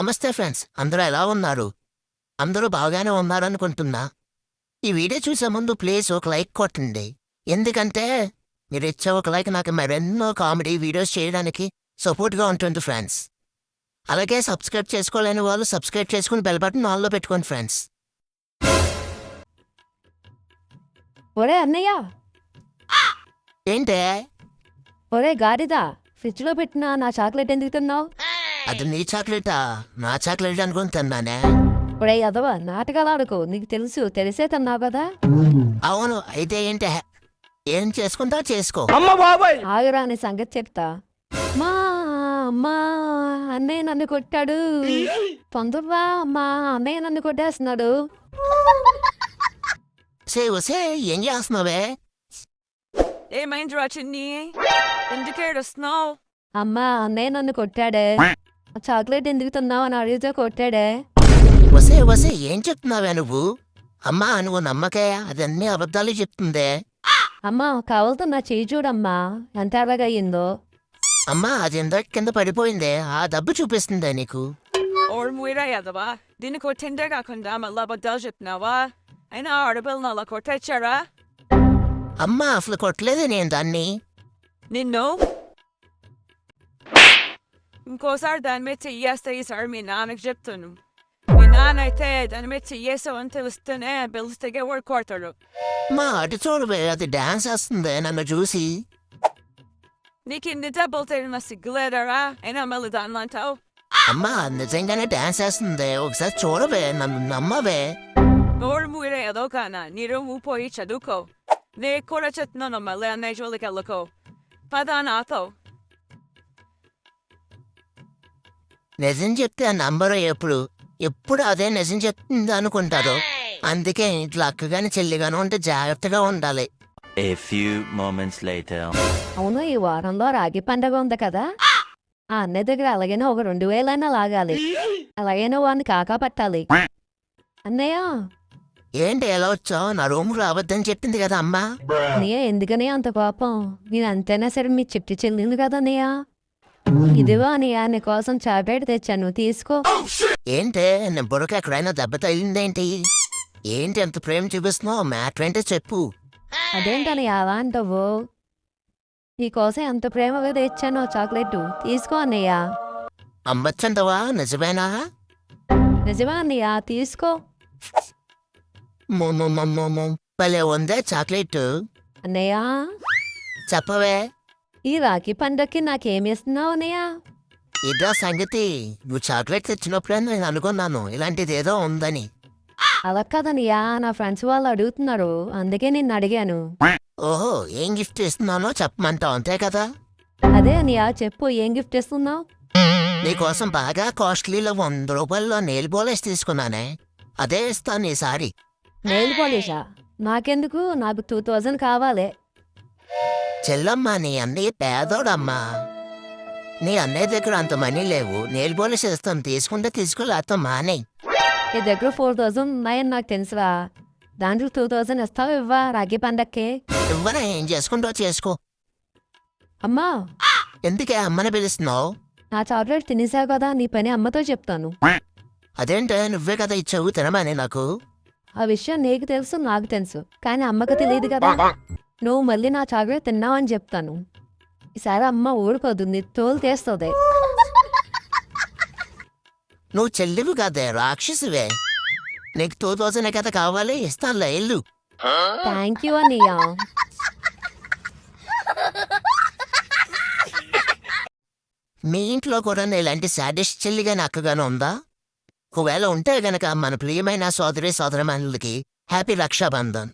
నమస్తే ఫ్రెండ్స్, అందరూ ఎలా ఉన్నారు? అందరూ బాగానే ఉన్నారనుకుంటున్నా. ఈ వీడియో చూసే ముందు ప్లీజ్ ఒక లైక్ కొట్టండి. ఎందుకంటే మీరిచ్చే ఒక లైక్ నాకు మరెన్నో కామెడీ వీడియోస్ చేయడానికి సపోర్ట్గా ఉంటుంది ఫ్రెండ్స్. అలాగే సబ్స్క్రైబ్ చేసుకోలేని వాళ్ళు సబ్స్క్రైబ్ చేసుకుని బెల్ బటన్ ఆన్లో పెట్టుకోండి ఫ్రెండ్స్. ఒరే అన్నయ్య, ఏంటే ఒరే గాడిదా, ఫ్రిడ్జ్లో పెట్టిన నా చాక్లెట్ ఎందుకు తిన్నావు? అది నీ చాక్లెటా? నా చాక్లెట్ అనుకుని తిన్నానే. ఒరే అదవ, నాటకాలు ఆడుకో. నీకు తెలిసే తిన్నావు కదా. అవును, అయితే ఏంటే? ఏం చేసుకుంటా చేసుకో. ఆగురా అని సంగతి చెప్తా. మా అమ్మా అన్నయ్య నన్ను కొట్టాడు. తొందరగా మా అన్నయ్య నన్ను కొట్టేస్తున్నాడు. వసే ఏం చేస్తున్నావే? ఏమైందిరా చిన్ని? ఎందుకు ఏడుస్తున్నావు? అమ్మా అన్నయ్య నన్ను కొట్టాడే. చాక్లెట్ ఎందుకు తిన్నావు అని అడిగితే కొట్టాడే. వసే ఏం చెప్తున్నావే నువ్వు? అమ్మా నువ్వు నమ్మకే, అదన్నీ అబద్ధాలు చెప్తుందే. అమ్మా కావాలతో నా చెయ్యి చూడమ్మా ఎంత ఎలాగయ్యిందో. అమ్మా అది ఎంత కింద పడిపోయిందే, ఆ దెబ్బ చూపిస్తుందే నీకు. ఓర్ ముయిరా యాదవా, దీన్ని కొట్టిందే కాకుండా మళ్ళా అబద్ధాలు చెప్తున్నావా? అయినా ఆడపిల్లని అలా కొట్టేచ్చారా? అమ్మా అసలు కొట్టలేదు నేను దాన్ని. నిన్ను ఇంకోసారి దాని మీద చెయ్యేస్తే ఈసారి మీ నాన్నకి చెప్తాను. మీ నాన్న అయితే దాని మీద చెయ్యేసావని తెలిస్తేనే పిలిస్తే వాడు కొడతాడు. మా అటు చూడవే, అది డాన్స్ వేస్తుంది నన్ను చూసి. నీకు ఇన్ని దెబ్బలు తగిలిన సిగ్గులేదరా? అయినా మళ్ళీ దానిలో అంటావు. అమ్మా నిజంగానే డాన్స్ వేస్తుంది, ఒకసారి చూడవే, నన్ను నమ్మవే. నోరు ముయిరా ఏదో కానా, నీరు పోయి చదువుకో. నే కూడా చెప్తున్నాను, మళ్ళీ అన్నయ్య జోలికి వెళ్ళకో. పదా నాతో. నిజం చెప్తే ఆ నంబరు ఎప్పుడు అదే నిజం చెప్తుంది అనుకుంటారు. అందుకే ఇంట్లో అక్కగాని చెల్లిగాను ఉంటే జాగ్రత్తగా ఉండాలి. A few moments later. అవును, ఈ వారంలో రాగి పండగ ఉంది కదా. ఆ అన్నయ్య దగ్గర అలాగైనా ఒక 2000 లాగాలి. అలాగైనా వాడిని కాకా పట్టాలి. అన్నయ్య, ఏంటి ఎలా వచ్చావు? నా రూమ్ రావద్దని చెప్పింది కదా అమ్మా. అన్నయ్య ఎందుకనే అంత కోపం? నేను అంతైనా సరే మీ చెప్తి చెల్లింది కదా అన్నయ్య. ఇదిగో అన్నయ్య, నీకోసం చాక్లెట్ తెచ్చాను, తీసుకో. ఏంటే నేను బుర్రకి ఎక్కడైనా దెబ్బ తగిలిందేంటి? ఏంటి ఎంత ప్రేమ చూపిస్తున్నావు? మ్యాటర్ ఏంటో చెప్పు. అదేంటన్నయ్య అలా అంటావు? నీకోసం ఎంత ప్రేమగా తెచ్చాను చాక్లెట్, తీసుకో అన్నయ్య. అమ్మచ్చంతవా? నిజమేనా? నిజమా అన్నయ్య, తీసుకో. భలే ఉందే చాక్లెట్. అన్నయ్య, చెప్పవే. ఈ రాఖీ పండక్కి నాకేమిస్తున్నావు అన్నయ్య? ఇదా సంగతి. నువ్వు చాక్లెట్ తెచ్చినప్పుడే నేను అనుకున్నాను ఇలాంటిది ఏదో ఉందని. అలా కాదన్నయ్య, నా ఫ్రెండ్స్ వాళ్ళు అడుగుతున్నారు, అందుకే నిన్ను అడిగాను. ఓహో, ఏం గిఫ్ట్ ఇస్తున్నానో చెప్పమంటావు అంతే కదా. అదే అన్నయ్య, చెప్పు, ఏం గిఫ్ట్ ఇస్తున్నావు? నీకోసం బాగా కాస్ట్లీలో 100 రూపాయల్లో నెయిల్ పాలిష్ తీసుకున్నానే, అదే ఇస్తాను ఈసారి. నెయిల్ పాలిషా? నాకెందుకు, నాకు 2000 కావాలి. చెల్లమ్మా, నీ అన్నయ్య పేదోడమ్మా. నీ అన్నయ్య దగ్గర అంత మనీ లేవు. నెయిల్ పాలిష్ ఇస్తాను, తీసుకుంటే తీసుకోలేక మానే. నీ దగ్గర 4000 ఉన్నాయని నాకు తెలుసురా. దాంట్లో 2000 ఇస్తావు ఇవ్వా రాఖీ పండక్కి? ఇవ్వనా? ఏం చేసుకుంటావు చేసుకో. అమ్మా, ఎందుకే అమ్మని పిలుస్తున్నావు? నా చాక్లెట్ తినేసావు కదా, నీ పని అమ్మతో చెప్తాను. అదేంటే నువ్వే కదా ఇచ్చావు తినమని నాకు. ఆ విషయం నీకు తెలుసు, నాకు తెలుసు, కానీ అమ్మకు తెలియదు కదా. నువ్వు మళ్ళీ నా చాక్లెట్ తిన్నావని చెప్తాను. ఈసారి అమ్మ ఊరుకోదు, నీ తోలు తీస్తుంది. నువ్వు చెల్లివి కాదే, రాక్షసువే. నీకు 2000 కదా కావాలి, ఇస్తానులే ఇల్లు. థ్యాంక్ యూ అన్నయ్య. మీ ఇంట్లో కూడా ఇలాంటి సాడిస్ట్ చెల్లిగాని అక్కగానే ఉందా? ఒకవేళ ఉంటే గనక మన ప్రియమైన సోదరి సోదరమణులకి హ్యాపీ రక్షాబంధన్.